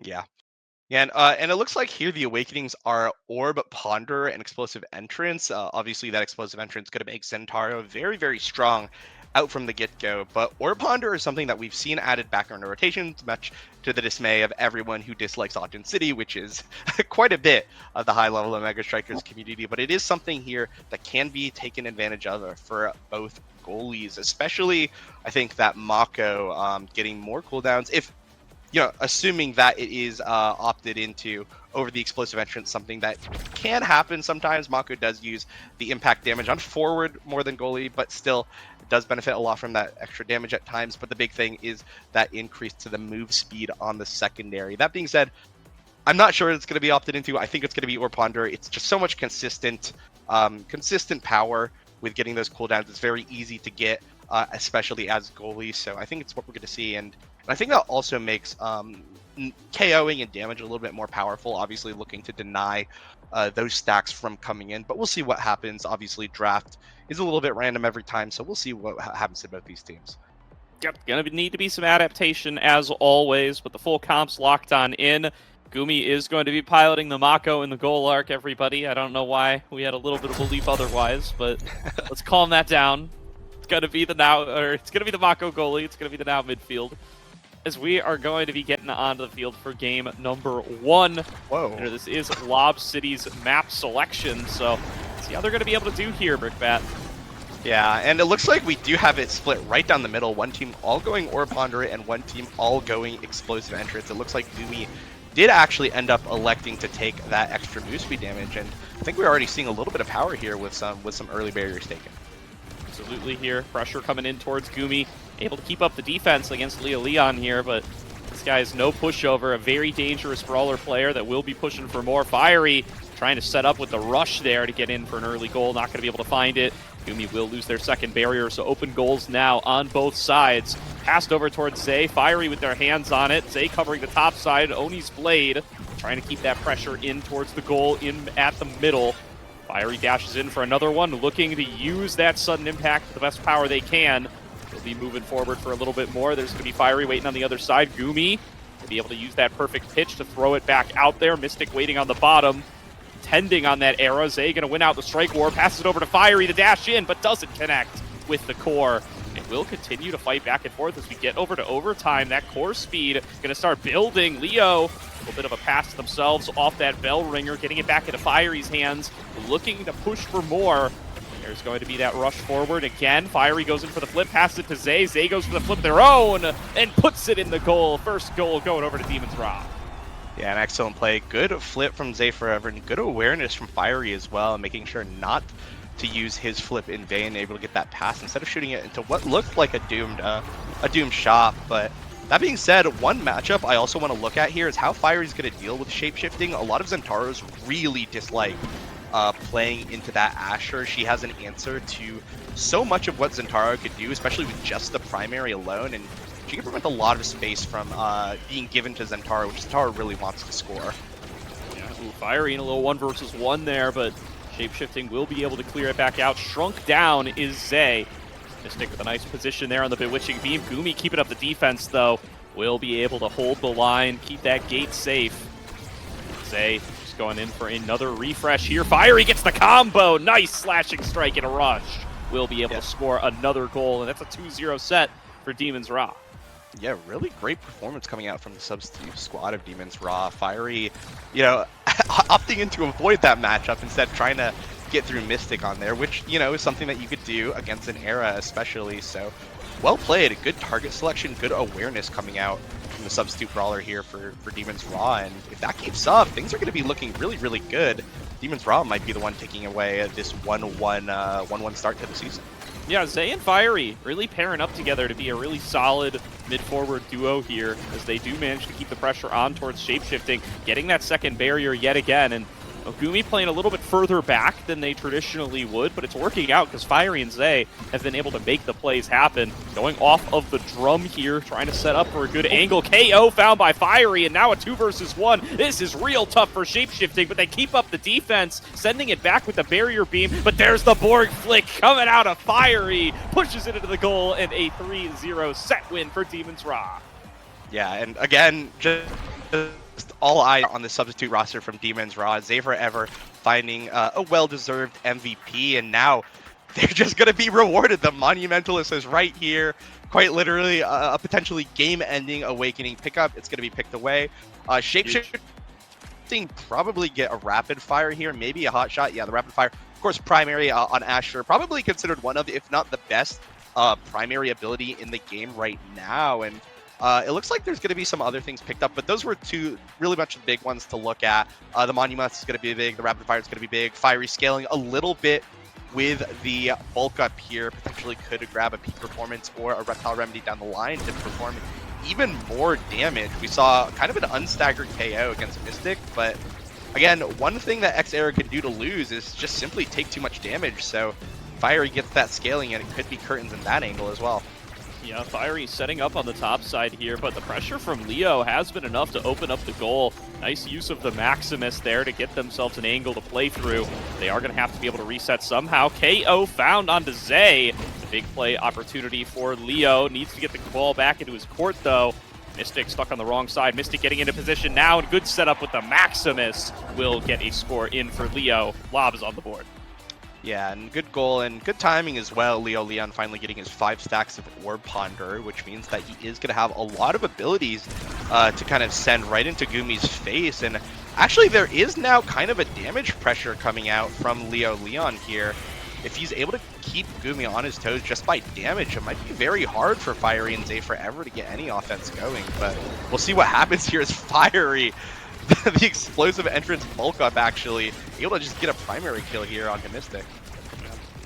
Yeah. Yeah, and it looks like here the awakenings are Orb, Ponder, and Explosive Entrance. Obviously, that Explosive Entrance going to make Zentaro very, very strong out from the get-go. But Orb Ponder is something that we've seen added back in rotations, much to the dismay of everyone who dislikes Ogden City, which is quite a bit of the high-level Omega Strikers community. But it is something here that can be taken advantage of for both goalies, especially I think that Mako getting more cooldowns. If assuming that it is opted into over the explosive entrance, something that can happen sometimes. Mako does use the impact damage on forward more than goalie, but still it does benefit a lot from that extra damage at times. But the big thing is that increase to the move speed on the secondary. That being said, I'm not sure it's going to be opted into. I think it's going to be Or Ponder. It's just so much consistent power with getting those cooldowns. It's very easy to get, especially as goalie. So I think it's what we're going to see. And I think that also makes KOing and damage a little bit more powerful, obviously looking to deny those stacks from coming in. But we'll see what happens. Obviously, draft is a little bit random every time, so we'll see what happens to both these teams. Yep, gonna need to be some adaptation as always, but the full comp's locked on in. Goomy is going to be piloting the Mako in the goal arc, everybody. I don't know why we had a little bit of belief otherwise, but let's calm that down. It's gonna be the Mako goalie. It's gonna be the now midfield, as we are going to be getting onto the field for game number 1. Whoa. This is Lob City's map selection, so let's see how they're going to be able to do here, Brickbat. Yeah, and it looks like we do have it split right down the middle. One team all going Orb Ponder and one team all going Explosive Entrance. It looks like Goomy did actually end up electing to take that extra move speed damage, and I think we're already seeing a little bit of power here with some early barriers taken. Absolutely here. Pressure coming in towards Goomy. Able to keep up the defense against Leo Leon here, but this guy is no pushover. A very dangerous brawler player that will be pushing for more. Fiery trying to set up with the rush there to get in for an early goal. Not going to be able to find it. Goomy will lose their second barrier, so open goals now on both sides. Passed over towards Zay. Fiery with their hands on it. Zay covering the top side. Oni's blade trying to keep that pressure in towards the goal in at the middle. Fiery dashes in for another one, looking to use that sudden impact to the best power they can. They'll be moving forward for a little bit more. There's going to be Fiery waiting on the other side. Goomy will be able to use that perfect pitch to throw it back out there. Mystic waiting on the bottom, tending on that era. Zay going to win out the strike war, passes it over to Fiery to dash in, but doesn't connect with the core. It will continue to fight back and forth as we get over to overtime. That core speed going to start building. Leo, a little bit of a pass to themselves off that bell ringer, getting it back into Fiery's hands, looking to push for more. There's going to be that rush forward again. Fiery goes in for the flip, passes it to Zay. Zay goes for the flip of their own and puts it in the goal. First goal going over to Demons RAAAAHH. Yeah, an excellent play. Good flip from Zay Forever, and good awareness from Fiery as well, making sure not to use his flip in vain, able to get that pass instead of shooting it into what looked like a doomed shot. But that being said, one matchup I also want to look at here is how Fiery's going to deal with shapeshifting. A lot of Zentaros really dislike playing into that Asher. She has an answer to so much of what Zentaro could do, especially with just the primary alone, and she can prevent a lot of space from being given to Zentaro, which Zentaro really wants to score. Yeah, Fiery in a little 1v1 there, but shapeshifting will be able to clear it back out. Shrunk down is Zay. Mystic with a nice position there on the Bewitching Beam. Goomy keeping up the defense, though. Will be able to hold the line, keep that gate safe. Zay just going in for another refresh here. Fiery gets the combo. Nice slashing strike and a rush. Will be able to score another goal, and that's a 2-0 set for Demons RAAAAHH. Yeah, really great performance coming out from the substitute squad of Demons RAAAAHH. Fiery, opting in to avoid that matchup, instead trying to get through Mystic on there, which, is something that you could do against an Era especially. So, well played. Good target selection, good awareness coming out from the substitute brawler here for Demons RAAAAHH. And if that keeps up, things are going to be looking really, really good. Demons RAAAAHH might be the one taking away this 1-1 start to the season. Yeah, Zay and Fiery really pairing up together to be a really solid mid-forward duo here, as they do manage to keep the pressure on towards shapeshifting, getting that second barrier yet again. And Goomy playing a little bit further back than they traditionally would, but it's working out because Fiery and Zay have been able to make the plays happen. Going off of the drum here, trying to set up for a good angle. KO found by Fiery, and now a 2 versus 1. This is real tough for shapeshifting, but they keep up the defense, sending it back with the barrier beam. But there's the Borg flick coming out of Fiery, pushes it into the goal, and a 3-0 set win for Demons RAAAAHH. Yeah, and again, just all eyes on the substitute roster from Demons RAAAAHHH. Zay Forever finding a well-deserved MVP, and now they're just going to be rewarded. The Monumentalist is right here. Quite literally a potentially game-ending Awakening pickup. It's going to be picked away. Shapeshifting probably get a rapid fire here, maybe a hot shot. Yeah, the rapid fire. Of course, primary on Asher, probably considered one of, if not the best primary ability in the game right now. And it looks like there's going to be some other things picked up, but those were two really much the big ones to look at. The Monument is going to be big. The rapid fire is going to be big. Fiery scaling a little bit with the bulk up here, potentially could grab a peak performance or a reptile remedy down the line to perform even more damage. We saw kind of an unstaggered KO against Mystic, but again, one thing that X-Era could do to lose is just simply take too much damage. So Fiery gets that scaling, and it could be curtains in that angle as well. Yeah, Fiery setting up on the top side here, but the pressure from Leo has been enough to open up the goal. Nice use of the Maximus there to get themselves an angle to play through. They are going to have to be able to reset somehow. KO found onto Zay. The big play opportunity for Leo. Needs to get the ball back into his court, though. Mystic stuck on the wrong side. Mystic getting into position now, and good setup with the Maximus will get a score in for Leo. Lob is on the board. Yeah, and good goal and good timing as well. Leo Leon finally getting his 5 stacks of Orb Ponder, which means that he is going to have a lot of abilities to kind of send right into GOOMY'S face. And actually, there is now kind of a damage pressure coming out from Leo Leon here. If he's able to keep GOOMY on his toes just by damage, it might be very hard for Fiery and Zay Forever to get any offense going. But we'll see what happens here as Fiery, the explosive entrance bulk up, actually able to just get a primary kill here on Mystic.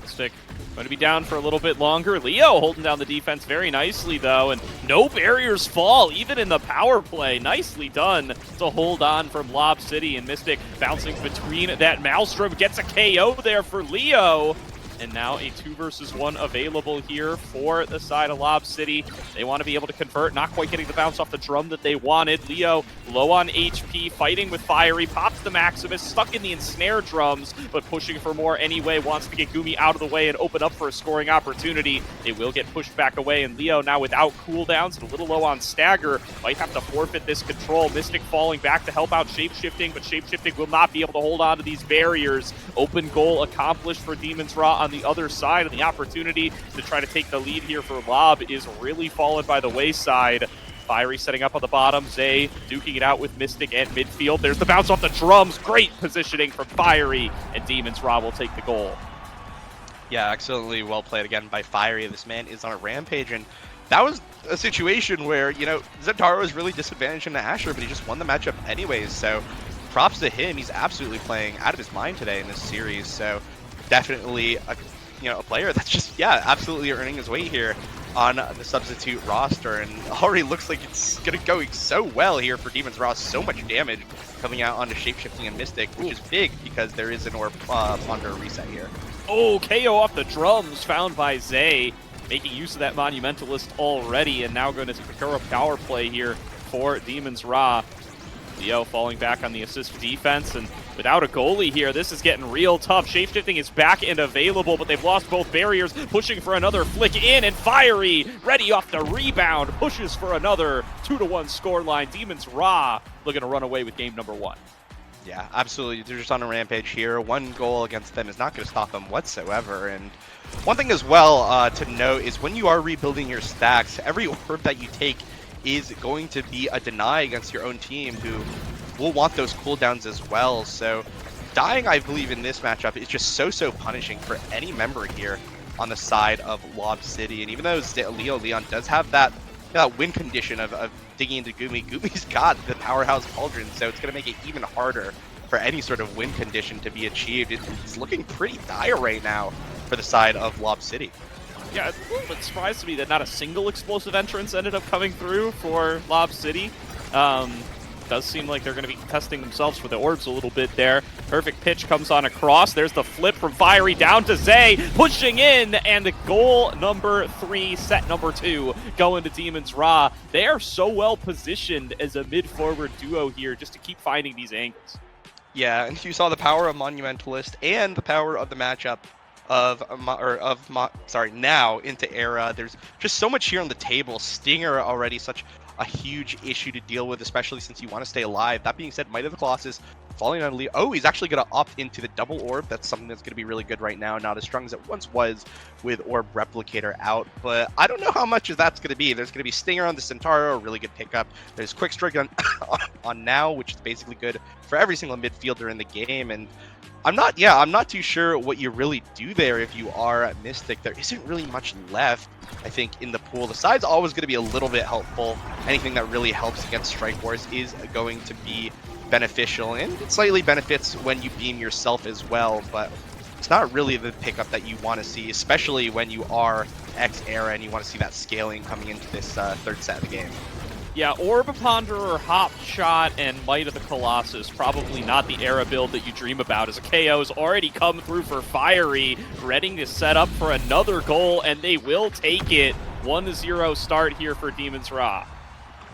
Mystic going to be down for a little bit longer. Leo holding down the defense very nicely, though, and no barriers fall, even in the power play. Nicely done to hold on from Lob City, and Mystic bouncing between that Maelstrom gets a KO there for Leo. And now a 2 versus 1 available here for the side of Lob City. They want to be able to convert, not quite getting the bounce off the drum that they wanted. Leo low on HP, fighting with Fiery, pops the Maximus, stuck in the ensnare drums, but pushing for more anyway, wants to get GOOMY out of the way and open up for a scoring opportunity. They will get pushed back away, and Leo now without cooldowns and a little low on stagger, might have to forfeit this control. Mystic falling back to help out Shapeshifting, but Shapeshifting will not be able to hold on to these barriers. Open goal accomplished for Demons RAAAAHHH on the other side, and the opportunity to try to take the lead here for Lob is really fallen by the wayside. Fiery setting up on the bottom, Zay duking it out with Mystic at midfield. There's the bounce off the drums, great positioning from Fiery, and Demons RAAAAHHH will take the goal. Yeah, excellently well played again by Fiery. This man is on a rampage, and that was a situation where, you know, Zentaro was really disadvantaged into Asher, but he just won the matchup anyways, so props to him. He's absolutely playing out of his mind today in this series, so definitely a player that's just, yeah, absolutely earning his weight here on the substitute roster, and already looks like it's going so well here for Demons RAAAAHHH. So much damage coming out onto Shapeshifting and Mystic, which is big because there is an Orb Ponder reset here. Oh, KO off the drums found by Zay, making use of that Monumentalist already, and now going to secure a power play here for Demons RAAAAHHH. Leo falling back on the assist defense, and without a goalie here, this is getting real tough. Shapeshifting is back and available, but they've lost both barriers, pushing for another flick in, and Fiery, ready off the rebound, pushes for another 2-1 scoreline. Demons RAAAAHHH looking to run away with game number 1. Yeah, absolutely. They're just on a rampage here. One goal against them is not going to stop them whatsoever. And one thing as well to note is when you are rebuilding your stacks, every orb that you take is going to be a deny against your own team, who will want those cooldowns as well. So dying, I believe, in this matchup is just so punishing for any member here on the side of Lob City. And even though Leo Leon does have that win condition of digging into GOOMY, GOOMY's got the powerhouse cauldron, so it's going to make it even harder for any sort of win condition to be achieved. It's looking pretty dire right now for the side of Lob City. Yeah, it's a little bit surprised to me that not a single explosive entrance ended up coming through for Lob City. Does seem like they're going to be testing themselves for the orbs a little bit there. Perfect pitch comes on across. There's the flip from Fiery down to Zay, pushing in, and goal number 3, set number 2, going to Demons RAAAAHHH. They are so well positioned as a mid-forward duo here just to keep finding these angles. Yeah, and you saw the power of Monumentalist and the power of the matchup now into Era. There's just so much here on the table. Stinger already such a huge issue to deal with, especially since you want to stay alive. That being said, Might of the Colossus falling on Leo. Oh, he's actually going to opt into the double orb. That's something that's going to be really good right now. Not as strong as it once was with Orb Replicator out, but I don't know how much of that's going to be. There's going to be Stinger on the Centauro, a really good pickup. There's Quick Strike on, on Now, which is basically good for every single midfielder in the game, and I'm not too sure what you really do there if you are at Mystic. There isn't really much left, I think, in the pool. The side's always going to be a little bit helpful. Anything that really helps against Strike Wars is going to be beneficial, and it slightly benefits when you beam yourself as well, but it's not really the pickup that you want to see, especially when you are X era and you want to see that scaling coming into this third set of the game. Yeah, Orb Ponderer, Hop Shot, and Might of the Colossus, probably not the era build that you dream about, as a KO's already come through for Fiery, ready to set up for another goal, and they will take it. 1-0 start here for Demons RAAAAHH.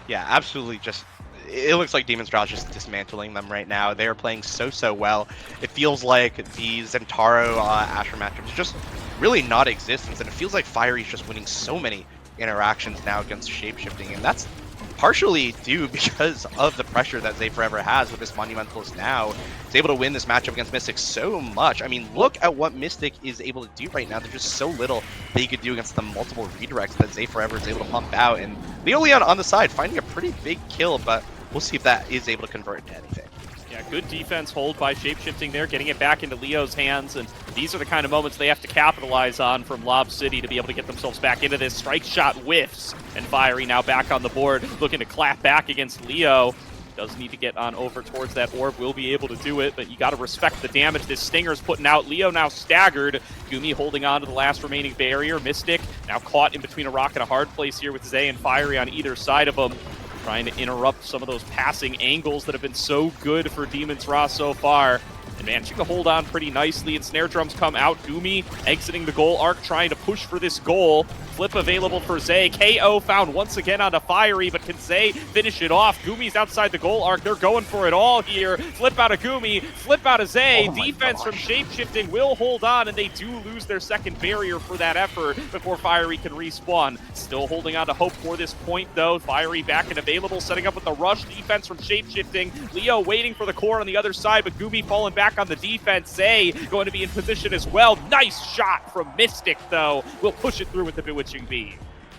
Yeah, absolutely. Just it looks like Demons RAAAAHH just dismantling them right now. They are playing so well. It feels like the Zentaro Asher matchups just really not existence, and it feels like Fiery's just winning so many interactions now against shapeshifting, and that's partially due because of the pressure that Zay Forever has with this Monumentalist now. He's able to win this matchup against Mystic so much. I mean, look at what Mystic is able to do right now. There's just so little that he could do against the multiple redirects that Zay Forever is able to pump out. And Leo Leon on the side finding a pretty big kill, but we'll see if that is able to convert into anything. Yeah, good defense hold by Shapeshifting there, getting it back into Leo's hands, and these are the kind of moments they have to capitalize on from Lob City to be able to get themselves back into this. Strike Shot whiffs, and Fiery now back on the board, looking to clap back against Leo. Does need to get on over towards that orb, will be able to do it, but you got to respect the damage this Stinger's putting out. Leo now staggered. Goomy holding on to the last remaining barrier. Mystic now caught in between a rock and a hard place here with Zay and Fiery on either side of him, trying to interrupt some of those passing angles that have been so good for Demons RAAAAHH so far. And managing to hold on pretty nicely, and snare drums come out. Goomy exiting the goal arc, trying to push for this goal. Flip available for Zay. KO found once again onto Fiery, but can Zay finish it off? Goomy's outside the goal arc. They're going for it all here. Flip out of Goomy, flip out of Zay. Defense from Shapeshifting will hold on, and they do lose their second barrier for that effort before Fiery can respawn. Still holding on to hope for this point, though. Fiery back and available, setting up with the rush defense from Shapeshifting. Leo waiting for the core on the other side, but Goomy falling back on the defense. Zay going to be in position as well. Nice shot from Mystic, though. We'll push it through with the Bewitching Beam.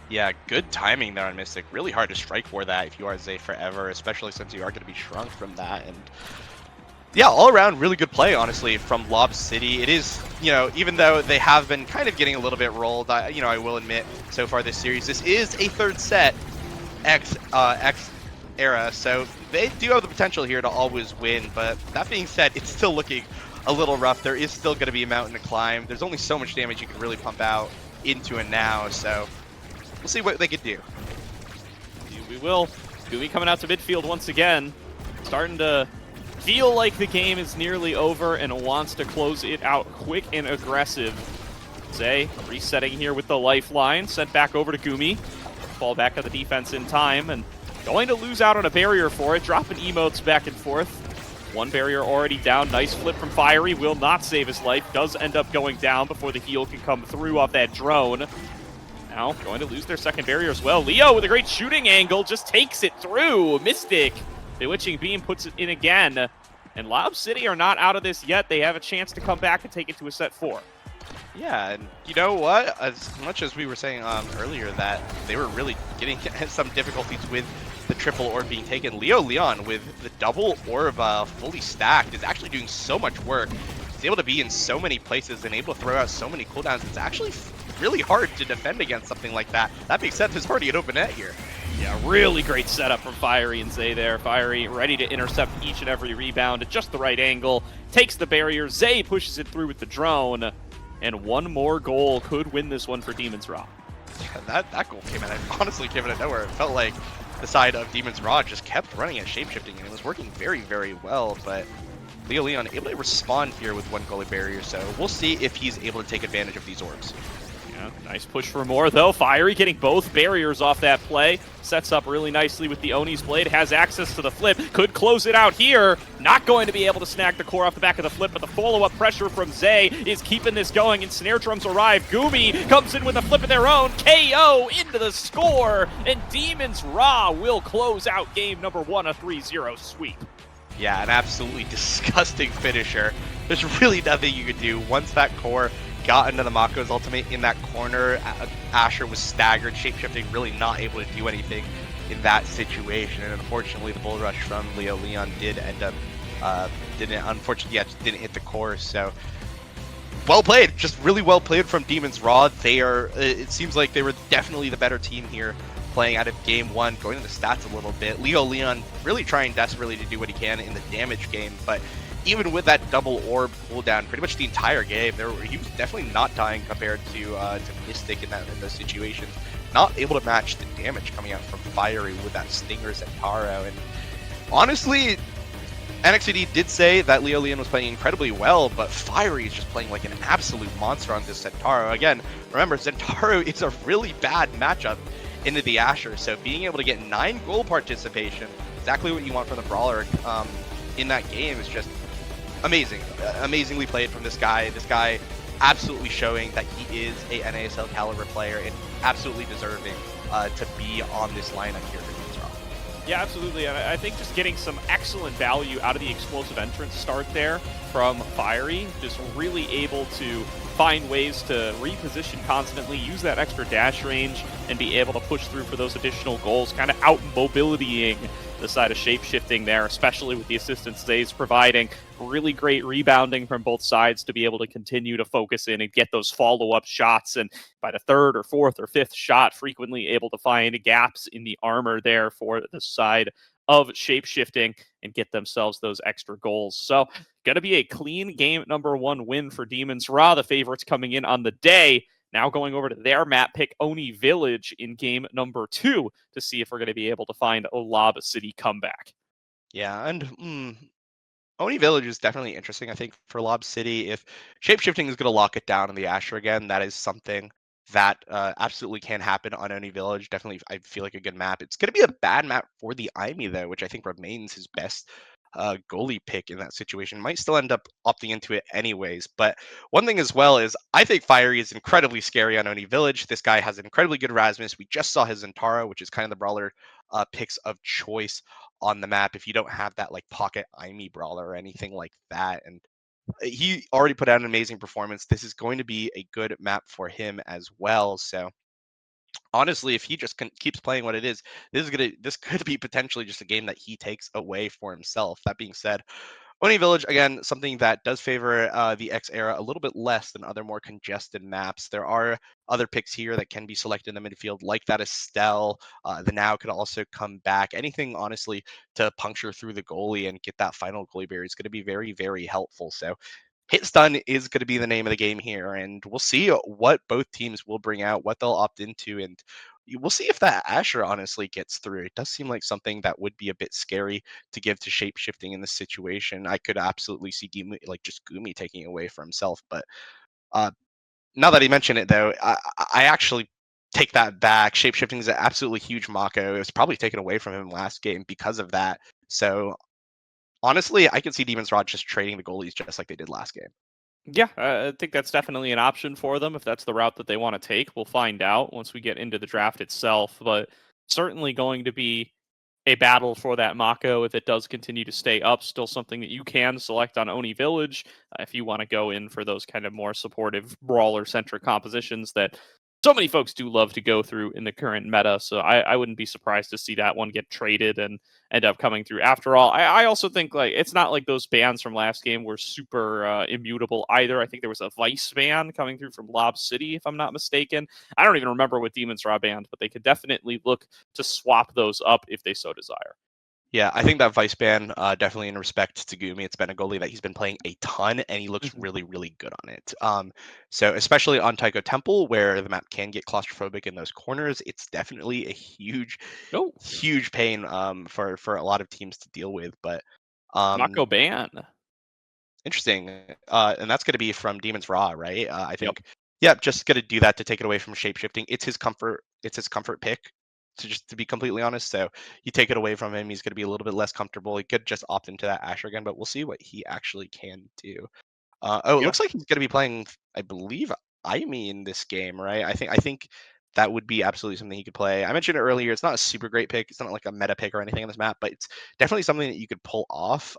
Yeah, good timing there on Mystic. Really hard to strike for that if you are Zay Forever, especially since you are going to be shrunk from that. And yeah, all around really good play, honestly, from Lob City. It is, you know, even though they have been kind of getting a little bit rolled, you know, I will admit, so far this series, this is a third set X era, so they do have the potential here to always win. But that being said, it's still looking a little rough. There is still going to be a mountain to climb. There's only so much damage you can really pump out into it now, so we'll see what they could do. We will. Goomy coming out to midfield once again, starting to feel like the game is nearly over and wants to close it out quick and aggressive. Zay resetting here with the lifeline, sent back over to Goomy. Fall back on the defense in time, and going to lose out on a barrier for it, dropping emotes back and forth. One barrier already down. Nice flip from Fiery. Will not save his life. Does end up going down before the heal can come through off that drone. Now going to lose their second barrier as well. Leo with a great shooting angle just takes it through. Mystic. Bewitching Beam puts it in again. And Lob City are not out of this yet. They have a chance to come back and take it to a set 4. Yeah, and you know what? As much as we were saying earlier that they were really getting some difficulties with the triple orb being taken, Leo Leon with the double orb fully stacked is actually doing so much work. He's able to be in so many places and able to throw out so many cooldowns. It's actually really hard to defend against something like that. That being said, there's already an open net here. Yeah, really great setup from Fiery and Zay there. Fiery ready to intercept each and every rebound at just the right angle. Takes the barrier. Zay pushes it through with the drone. And one more goal could win this one for Demons RAAAAHH. Yeah, that goal came out, honestly came out of nowhere. It felt like the side of Demons RAAAAHH just kept running at shapeshifting, and it was working very, very well. But Leo Leon able to respond here with one goalie barrier, so we'll see if he's able to take advantage of these orbs. Yeah, nice push for more, though. Fiery getting both barriers off that play. Sets up really nicely with the Oni's blade. Has access to the flip. Could close it out here. Not going to be able to snag the core off the back of the flip, but the follow-up pressure from Zay is keeping this going, and snare drums arrive. Goomy comes in with a flip of their own. KO into the score, and Demons RAAAAHH will close out game number 1, a 3-0 sweep. Yeah, an absolutely disgusting finisher. There's really nothing you could do once that core got into the Mako's ultimate in that corner. Asher was staggered, shapeshifting, really not able to do anything in that situation. And unfortunately, the bull rush from Leo Leon did end up, didn't hit the core. So well played, just really well played from Demons RAAAAHH. They are, it seems like they were definitely the better team here, playing out of game one. Going to the stats a little bit, Leo Leon really trying desperately to do what he can in the damage game, but even with that double orb cooldown, pretty much the entire game, he was definitely not dying compared to Mystic in those situations. Not able to match the damage coming out from Fiery with that Stinger Zentaro. And honestly, NXTD did say that Leo Leon was playing incredibly well, but Fiery is just playing like an absolute monster on this Zentaro. Again, remember, Zentaro is a really bad matchup into the Asher, so being able to get 9 goal participation, exactly what you want from the Brawler in that game, is just amazing. Amazingly played from this guy. This guy absolutely showing that he is a NASL caliber player and absolutely deserving to be on this lineup here for Demons RAAAAHH. Yeah, absolutely. And I think just getting some excellent value out of the explosive entrance start there from Fiery, just really able to find ways to reposition constantly, use that extra dash range, and be able to push through for those additional goals, kind of out mobilitying the side of shapeshifting there, especially with the assistance Zay's providing. Really great rebounding from both sides to be able to continue to focus in and get those follow-up shots, and by the 3rd or 4th or 5th shot, frequently able to find gaps in the armor there for the side of shapeshifting and get themselves those extra goals. So going to be a clean game number 1 win for Demons RAAAAHH, the favorites coming in on the day. Now going over to their map pick, Oni Village, in game number 2 to see if we're going to be able to find a Lob City comeback. Yeah, and Oni Village is definitely interesting, I think, for Lob City. If shapeshifting is going to lock it down in the Asher again, that is something that absolutely can happen on Oni Village. Definitely, I feel like a good map. It's going to be a bad map for the Imi, though, which I think remains his best goalie pick in that situation. Might still end up opting into it anyways. But one thing as well is I think Fiery is incredibly scary on Oni Village. This guy has an incredibly good Rasmus. We just saw his Zentaro, which is kind of the brawler picks of choice on the map if you don't have that like pocket Imi brawler or anything like that. And he already put out an amazing performance. This is going to be a good map for him as well. So honestly, if he just keeps playing what it is, this could be potentially just a game that he takes away for himself. That being said, Oni Village, again, something that does favor the X era a little bit less than other more congested maps. There are other picks here that can be selected in the midfield, like that Estelle. The Now could also come back. Anything, honestly, to puncture through the goalie and get that final goalie barrier is going to be very, very helpful. So hit stun is going to be the name of the game here, and we'll see what both teams will bring out, what they'll opt into, and we'll see if that Asher honestly gets through. It does seem like something that would be a bit scary to give to shapeshifting in this situation. I could absolutely see like just Goomy taking away for himself, but uh, now that he mentioned it, though, I actually take that back. Shapeshifting is an absolutely huge Mako. It was probably taken away from him last game because of that. So honestly, I can see Demons RAAAAHH just trading the goalies just like they did last game. Yeah, I think that's definitely an option for them if that's the route that they want to take. We'll find out once we get into the draft itself, but certainly going to be a battle for that Mako if it does continue to stay up. Still something that you can select on Oni Village if you want to go in for those kind of more supportive brawler-centric compositions that so many folks do love to go through in the current meta. So I wouldn't be surprised to see that one get traded and end up coming through. After all, I also think like it's not like those bans from last game were super immutable either. I think there was a Vice ban coming through from Lob City, if I'm not mistaken. I don't even remember what Demons RAAAAHH banned, but they could definitely look to swap those up if they so desire. Yeah, I think that Vice ban, definitely in respect to Goomy, it's been a goalie that he's been playing a ton, and he looks really, really good on it. So especially on Tycho Temple, where the map can get claustrophobic in those corners, it's definitely a huge, Oh, huge pain for a lot of teams to deal with. But Mako ban. interesting, and that's going to be from Demons RAAAAHH, right? I Yep. think Yep, just gonna do that to take it away from shapeshifting. It's his comfort. It's his comfort pick. To be completely honest, so you take it away from him, he's gonna be a little bit less comfortable. He could just opt into that Asher again, but we'll see what he actually can do. Oh, it Yeah. looks like he's going to be playing, I believe, Aimi in this game, right? I think that would be absolutely something he could play. I mentioned it earlier. It's not a super great pick. It's not like a meta pick or anything on this map, but it's definitely something that you could pull off.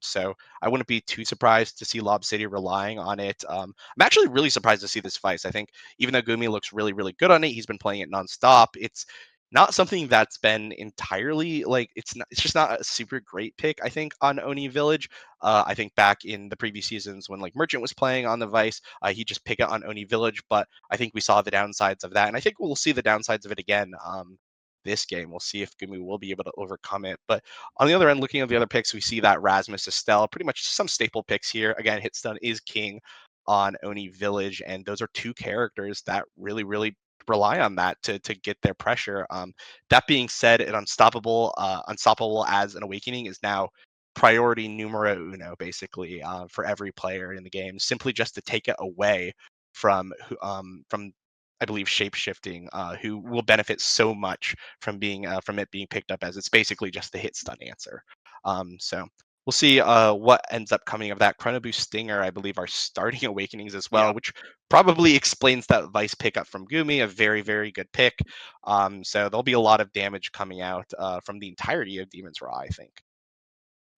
So I wouldn't be too surprised to see Lob City relying on it. I'm actually really surprised to see this Vice. I think even though Gumi looks really, really good on it, he's been playing it nonstop. It's not something that's been entirely like it's just not a super great pick, I think, on Oni Village. I think back in the previous seasons when like Merchant was playing on the Vice, he just pick it on Oni Village. But I think we saw the downsides of that, and I think we'll see the downsides of it again. This game, we'll see if Gumi will be able to overcome it. But on the other end, looking at the other picks, we see that Rasmus Estelle, pretty much some staple picks here. Again, Hitstun is king on Oni Village, and those are two characters that really, really rely on that to get their pressure. That being said, an unstoppable as an awakening is now priority numero uno, basically, for every player in the game, simply just to take it away from I believe shape shifting, who will benefit so much from it being picked up, as it's basically just the hit stun answer. So we'll see what ends up coming of that. Chrono Boost Stinger, I believe, are starting awakenings as well, Yeah. which probably explains that Vice pickup from Gumi, a very, very good pick. So there'll be a lot of damage coming out from the entirety of Demons RAAAAHH, I think.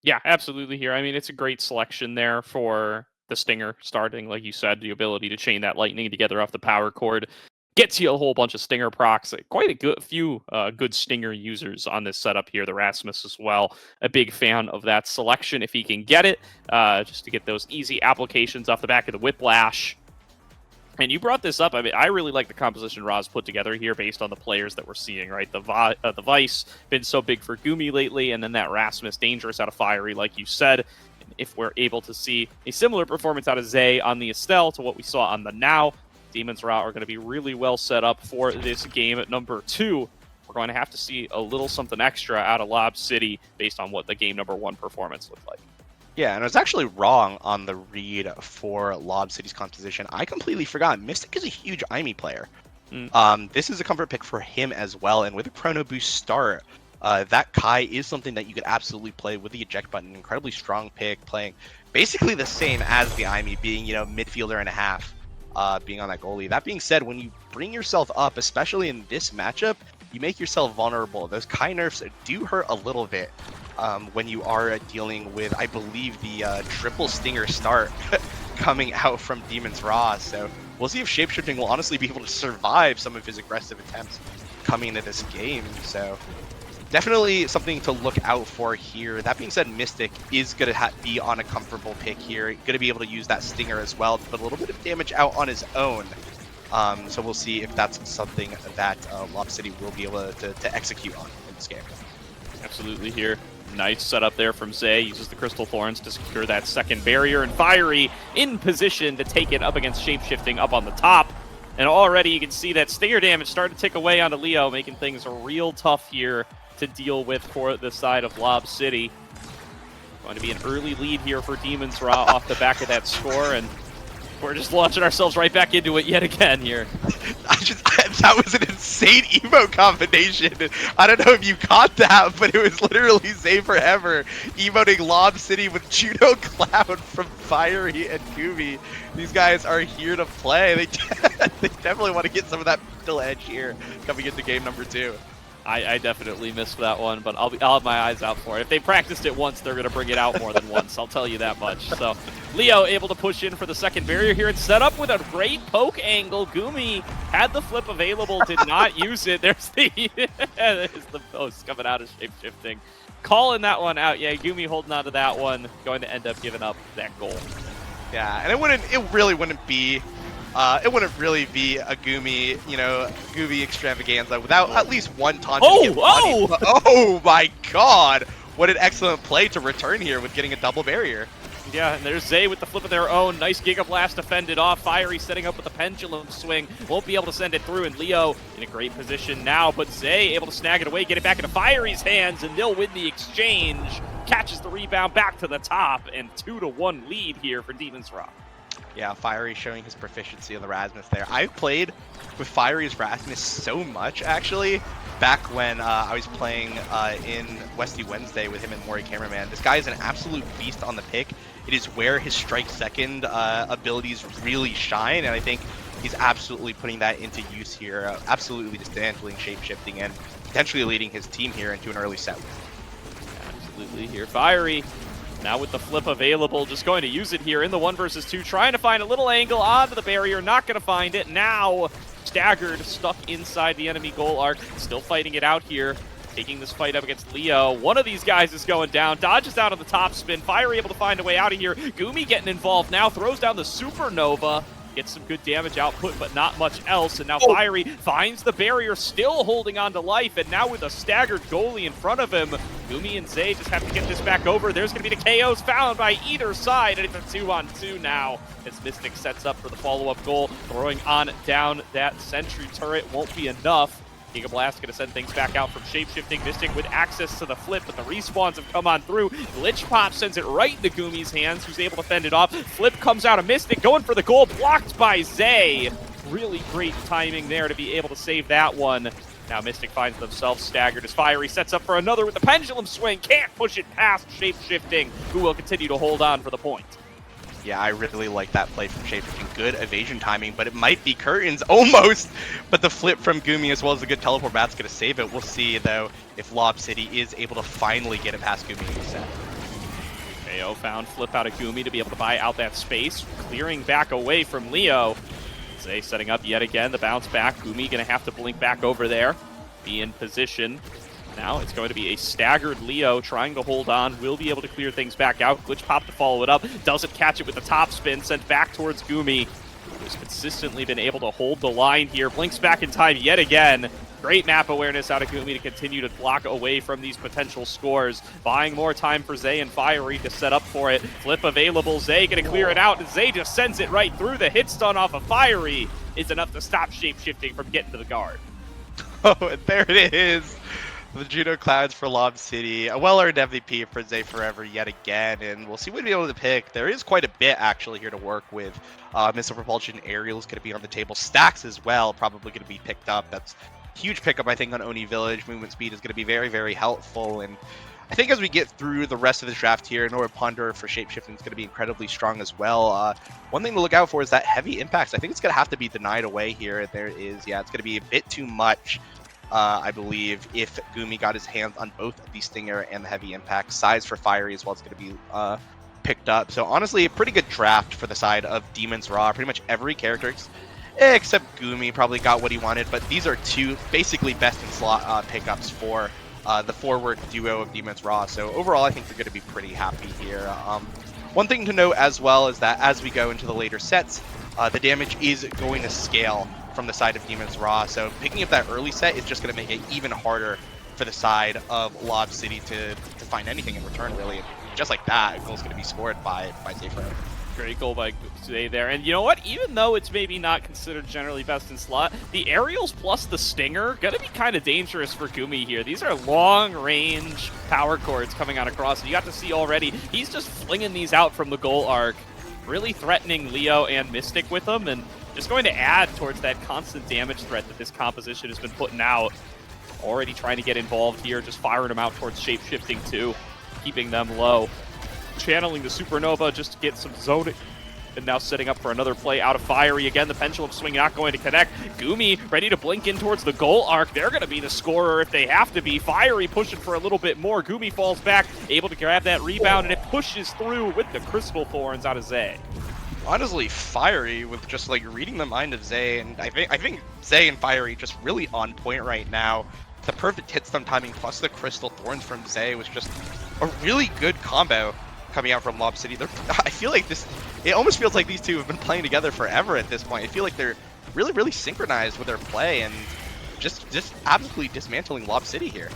Yeah, absolutely here. I mean, it's a great selection there for the Stinger starting, like you said, the ability to chain that lightning together off the power cord. Gets you a whole bunch of Stinger procs. Quite a good few good Stinger users on this setup here. The Rasmus as well. A big fan of that selection if he can get it, just to get those easy applications off the back of the Whiplash. And you brought this up. I mean, I really like the composition Roz put together here based on the players that we're seeing, right? The Vice, been so big for Gumi lately, and then that Rasmus, dangerous out of Fiery, like you said. And if we're able to see a similar performance out of Zay on the Estelle to what we saw on the Now, Demons RAAAAHH are going to be really well set up for this game at number 2. We're going to have to see a little something extra out of Lob City based on what the game number 1 performance looked like. Yeah, and I was actually wrong on the read for Lob City's composition. I completely forgot. Mystic is a huge Aimi player. This is a comfort pick for him as well, and with a Chrono Boost start, that Kai is something that you could absolutely play with the eject button. Incredibly strong pick, playing basically the same as the Aimi, being, midfielder and a half, being on that goalie. That being said, when you bring yourself up, especially in this matchup, you make yourself vulnerable. Those Kai nerfs do hurt a little bit when you are dealing with, I believe, the triple Stinger start coming out from Demons RAAAAHH. So we'll see if shapeshifting will honestly be able to survive some of his aggressive attempts coming into this game. So definitely something to look out for here. That being said, Mystic is going to be on a comfortable pick here. Going to be able to use that Stinger as well to put a little bit of damage out on his own. So we'll see if that's something that Lob City will be able to execute on in this game. Absolutely here. Nice setup there from Zay. Uses the Crystal Thorns to secure that second barrier, and Fiery in position to take it up against Shapeshifting up on the top. And already you can see that Stinger damage starting to tick away onto Leo, making things real tough here to deal with for the side of Lob City. Going to be an early lead here for Demons RAAAAHH off the back of that score, and we're just launching ourselves right back into it yet again here. That was an insane emo combination. I don't know if you caught that, but it was literally Zay Forever emoting Lob City with Judo Cloud from Fiery and Gumi. These guys are here to play. They definitely want to get some of that mental edge here coming into game number 2. I definitely missed that one, but I'll have my eyes out for it. If they practiced it once, they're going to bring it out more than once. I'll tell you that much. So Leo able to push in for the second barrier here and set up with a great poke angle. Gumi had the flip available, did not use it. There's the post coming out of shapeshifting. Calling that one out. Yeah, Gumi holding on to that one. Going to end up giving up that goal. Yeah, and it really wouldn't be a Gumi, Gumi extravaganza without at least one taunt. Oh my god! What an excellent play to return here with getting a double barrier. Yeah, and there's Zay with the flip of their own. Nice Giga Blast to fend it off. Fiery setting up with the pendulum swing. Won't be able to send it through, and Leo in a great position now, but Zay able to snag it away, get it back into Fiery's hands, and they'll win the exchange. Catches the rebound back to the top, and 2-1 lead here for Demons RAAAAHH. Yeah, Fiery showing his proficiency in the Rasmus there. I've played with Fiery's Rasmus so much, actually, back when I was playing in Westy Wednesday with him and Mori Cameraman. This guy is an absolute beast on the pick. It is where his strike second abilities really shine, and I think he's absolutely putting that into use here, absolutely dismantling shape-shifting and potentially leading his team here into an early set win. Absolutely here. Fiery now with the flip available, just going to use it here in the 1 versus 2, trying to find a little angle onto the barrier, not going to find it. Now staggered, stuck inside the enemy goal arc, still fighting it out here, taking this fight up against Leo. One of these guys is going down, dodges out on the top spin, Fiery able to find a way out of here. Goomy getting involved now, throws down the Supernova. Gets some good damage output, but not much else. And now Fiery finds the barrier, still holding on to life. And now with a staggered goalie in front of him, Goomy and Zay just have to get this back over. There's going to be the KOs found by either side. And it's a 2-on-2 now as Mystic sets up for the follow-up goal. Throwing on down that sentry turret won't be enough. Giga Blast going to send things back out from shapeshifting. Mystic with access to the flip, but the respawns have come on through. Glitch Pop sends it right into Goomy's hands, who's able to fend it off. Flip comes out of Mystic, going for the goal, blocked by Zay. Really great timing there to be able to save that one. Now Mystic finds themselves staggered as Fiery sets up for another with the pendulum swing. Can't push it past shapeshifting, who will continue to hold on for the point. Yeah, I really like that play from Shapeshifting. Good evasion timing, but it might be curtains almost. But the flip from Goomy as well as the good teleport bat's going to save it. We'll see, though, if Lob City is able to finally get it past Goomy in the set. KO found flip out of Goomy to be able to buy out that space, clearing back away from Leo. Zay setting up yet again, the bounce back. Goomy going to have to blink back over there, be in position. Now it's going to be a staggered Leo trying to hold on, will be able to clear things back out. Glitch Pop to follow it up, doesn't catch it with the top spin, sent back towards Goomy, who's consistently been able to hold the line here. Blinks back in time yet again. Great map awareness out of Goomy to continue to block away from these potential scores. Buying more time for Zay and Fiery to set up for it. Flip available, Zay gonna clear it out, and Zay just sends it right through. The hit stun off of Fiery is enough to stop shapeshifting from getting to the guard. Oh, and there it is. The Judo Clouds for Lob City. A well-earned MVP for Zay Forever yet again, and we'll see what we'll be able to pick. There is quite a bit, actually, here to work with. Missile Propulsion, Aerial is going to be on the table. Stacks as well, probably going to be picked up. That's a huge pickup, I think, on Oni Village. Movement speed is going to be very, very helpful, and I think as we get through the rest of the draft here, Nora Ponder for Shapeshifting is going to be incredibly strong as well. One thing to look out for is that heavy impacts. I think it's going to have to be denied away here. There is, yeah, it's going to be a bit too much. I believe if Goomy got his hands on both the Stinger and the Heavy Impact. Size for Fiery as well is going to be picked up. So honestly, a pretty good draft for the side of Demons RAAAAHH. Pretty much every character except Goomy probably got what he wanted, but these are two basically best in slot pickups for the forward duo of Demons RAAAAHH. So overall, I think they're going to be pretty happy here. One thing to note as well is that as we go into the later sets, the damage is going to scale from the side of Demons RAAAAHH, so picking up that early set is just going to make it even harder for the side of Lob City to find anything in return, really. And just like that, a goal's going to be scored by Zay Forever. Great goal by Zay there. And you know what? Even though it's maybe not considered generally best in slot, the aerials plus the Stinger going to be kind of dangerous for Goomy here. These are long-range power chords coming out across. You got to see already, he's just flinging these out from the goal arc, really threatening Leo and Mystic with them, and just going to add towards that constant damage threat that this composition has been putting out. Already trying to get involved here, just firing them out towards shapeshifting too, keeping them low. Channeling the Supernova just to get some zoning, and now setting up for another play out of Fiery. Again, the pendulum swing not going to connect. Goomy ready to blink in towards the goal arc. They're going to be the scorer if they have to be. Fiery pushing for a little bit more. Goomy falls back, able to grab that rebound, and it pushes through with the Crystal Thorns out of Zay. Honestly, Fiery with just like reading the mind of Zay, and I think Zay and Fiery just really on point right now. The perfect hit stun timing plus the Crystal Thorns from Zay was just a really good combo coming out from Lob City. I feel like it almost feels like these two have been playing together forever at this point. I feel like they're really, really synchronized with their play and just absolutely dismantling Lob City here.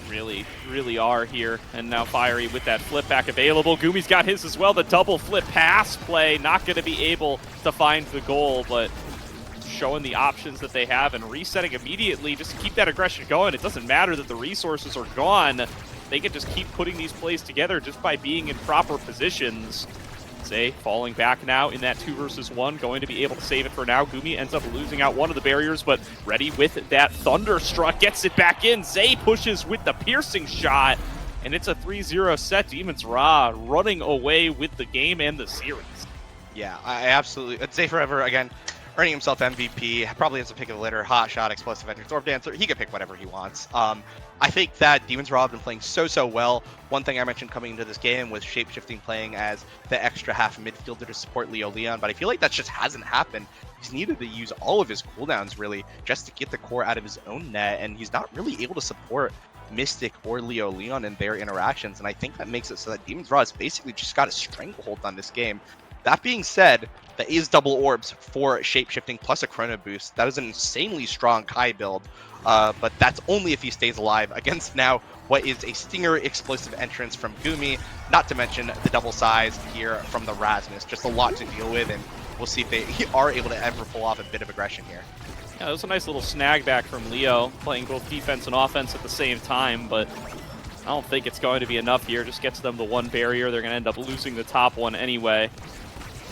Really are here. And now Fiery with that flip back available. Goomy's got his as well. The double flip pass play, not going to be able to find the goal, but showing the options that they have and resetting immediately just to keep that aggression going. It doesn't matter that the resources are gone. They can just keep putting these plays together just by being in proper positions. Zay falling back now in that 2 versus 1, going to be able to save it for now. Goomy ends up losing out one of the barriers, but ready with that Thunderstruck, gets it back in. Zay pushes with the piercing shot, and it's a 3-0 set. Demons RAAAAHH running away with the game and the series. Yeah, I absolutely. Zay Forever, again, earning himself MVP, probably has a pick of the litter, hot shot, explosive entrance, orb dancer. He can pick whatever he wants. I think that Demons RAAAAHH have been playing so well. One thing I mentioned coming into this game was shapeshifting playing as the extra half midfielder to support Leo Leon, but I feel like that just hasn't happened. He's needed to use all of his cooldowns really just to get the core out of his own net, and he's not really able to support Mystic or Leo Leon in their interactions, and I think that makes it so that Demons RAAAHH has basically just got a stranglehold on this game. That being said, that is double orbs for shapeshifting plus a chrono boost. That is an insanely strong Kai build, but that's only if he stays alive against now what is a stinger explosive entrance from Goomy, not to mention the double size here from the Rasmus. Just a lot to deal with, and we'll see if they are able to ever pull off a bit of aggression here. Yeah, that was a nice little snag back from Leo, playing both defense and offense at the same time, but I don't think it's going to be enough here. Just gets them the one barrier. They're going to end up losing the top one anyway.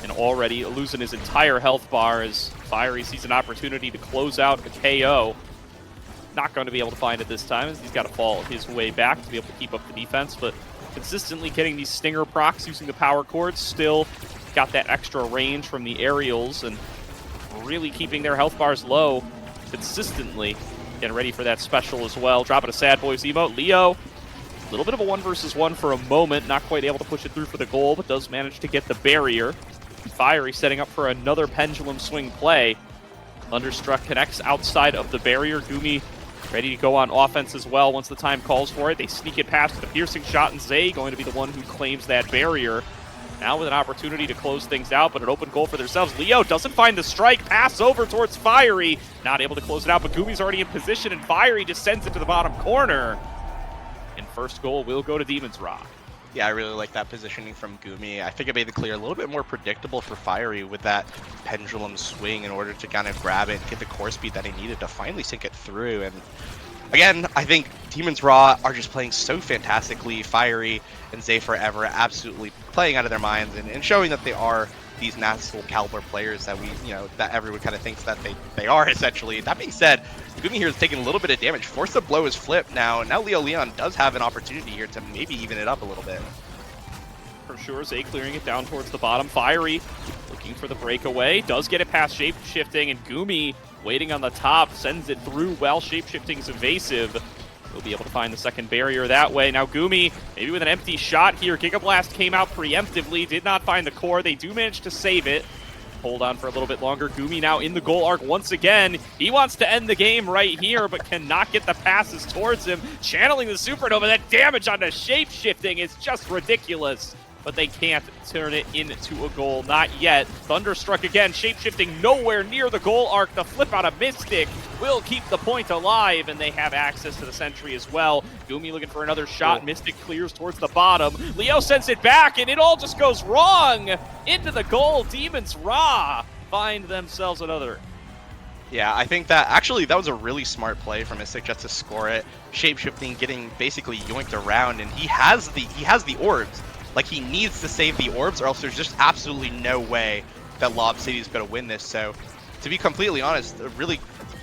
And already losing his entire health bar as Fiery sees an opportunity to close out a KO. Not going to be able to find it this time, as he's got to fall his way back to be able to keep up the defense, but consistently getting these stinger procs using the power chords. Still got that extra range from the aerials and really keeping their health bars low consistently. Getting ready for that special as well. Dropping a Sad Boys emote. Leo, a little bit of a 1 versus 1 for a moment. Not quite able to push it through for the goal, but does manage to get the barrier. Fiery setting up for another pendulum swing play. Thunderstruck connects outside of the barrier. Goomy ready to go on offense as well once the time calls for it. They sneak it past the piercing shot, and Zay going to be the one who claims that barrier. Now with an opportunity to close things out, but an open goal for themselves. Leo doesn't find the strike. Pass over towards Fiery. Not able to close it out, but Goomy's already in position, and Fiery just sends it to the bottom corner. And first goal will go to Demons RAAAAHH. Yeah, I really like that positioning from Goomy. I think it made the clear a little bit more predictable for Fiery with that pendulum swing in order to kind of grab it and get the core speed that he needed to finally sink it through. And again, I think Demons RAAAAHH are just playing so fantastically. Fiery and Zay Forever absolutely playing out of their minds and showing that they are these NASL caliber players that that everyone kind of thinks that they are essentially. That being said, Goomy here is taking a little bit of damage, forced to blow his flip now. Now Leo Leon does have an opportunity here to maybe even it up a little bit. For sure, Zay clearing it down towards the bottom. Fiery looking for the breakaway, does get it past shape-shifting, and Goomy waiting on the top, sends it through while shape-shifting is evasive. He'll be able to find the second barrier that way. Now Goomy, maybe with an empty shot here. Giga Blast came out preemptively, did not find the core. They do manage to save it. Hold on for a little bit longer. Goomy now in the goal arc once again. He wants to end the game right here, but cannot get the passes towards him. Channeling the Supernova. That damage onto shape-shifting is just ridiculous. But they can't turn it into a goal. Not yet. Thunderstruck again. Shape-shifting nowhere near the goal arc. The flip out of Mystic will keep the point alive, and they have access to the sentry as well. Goomy looking for another shot. Mystic clears towards the bottom. Leo sends it back, and it all just goes wrong. Into the goal. Demons RAAAAHH find themselves another. Yeah, I think that actually that was a really smart play from Mystic just to score it. Shape-shifting, getting basically yoinked around, and he has the orbs. Like, he needs to save the orbs, or else there's just absolutely no way that Lob City is going to win this. So, to be completely honest, a really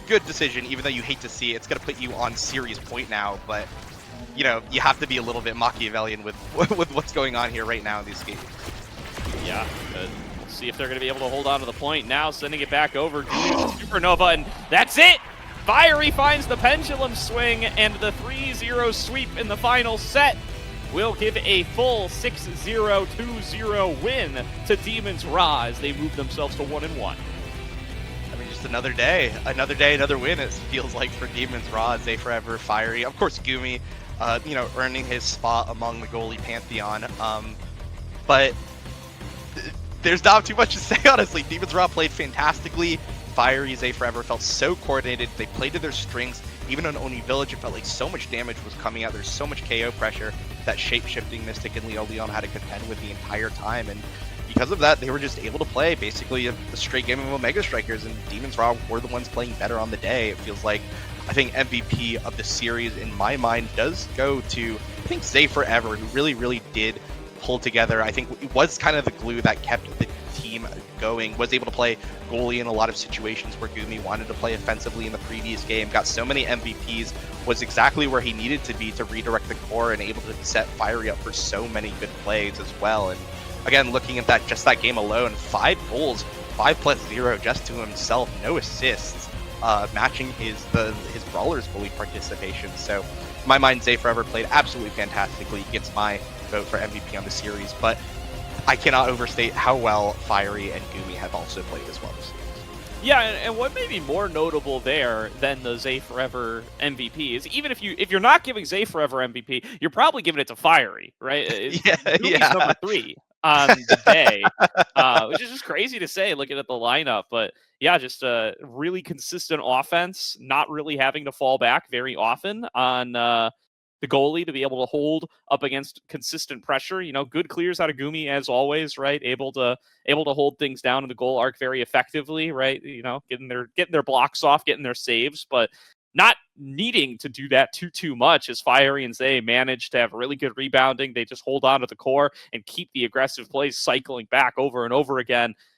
good decision, even though you hate to see it. It's going to put you on series point now, but, you have to be a little bit Machiavellian with what's going on here right now in these games. Yeah, we'll see if they're going to be able to hold on to the point now, sending it back over to Supernova, and that's it! Fiery finds the pendulum swing, and the 3-0 sweep in the final set will give a full 6-0, 2-0 win to Demons RAAAAHH as they move themselves to 1-1. I mean, just another day, another win, it feels like, for Demons RAAAHH. Zay Forever, Fiery, of course Goomy, earning his spot among the goalie pantheon. But there's not too much to say, honestly. Demons RAAAAHH played fantastically. Fiery, Zay Forever felt so coordinated. They played to their strengths. Even on Oni Village, it felt like so much damage was coming out. There's so much KO pressure that shape-shifting Mystic and Leo Leon had to contend with the entire time. And because of that, they were just able to play basically a straight game of Omega Strikers, and Demons RAAAAHH were the ones playing better on the day. It feels like, I think MVP of the series, in my mind, does go to, I think, Zay Forever, who really, really did pulled together. I think it was kind of the glue that kept the team going, was able to play goalie in a lot of situations where Goomy wanted to play offensively in the previous game, got so many MVPs, was exactly where he needed to be to redirect the core and able to set Fiery up for so many good plays as well. And again, looking at that, just that game alone, 5 goals, 5+0 just to himself, no assists, matching his Brawlers goalie participation. So in my mind, Zay Forever played absolutely fantastically. He gets my vote for MVP on the series, but I cannot overstate how well Fiery and Goomy have also played as well this series. Yeah, and what may be more notable there than the Zay Forever MVP is even if you're not giving Zay Forever MVP, you're probably giving it to Fiery, right? Goomy's number 3 on the day, which is just crazy to say looking at the lineup. But yeah, just a really consistent offense, not really having to fall back very often on the goalie to be able to hold up against consistent pressure. Good clears out of Goomy as always, right? Able to hold things down in the goal arc very effectively, right? Getting their blocks off, getting their saves, but not needing to do that too much as Fiery and Zay manage to have really good rebounding. They just hold on to the core and keep the aggressive plays cycling back over and over again.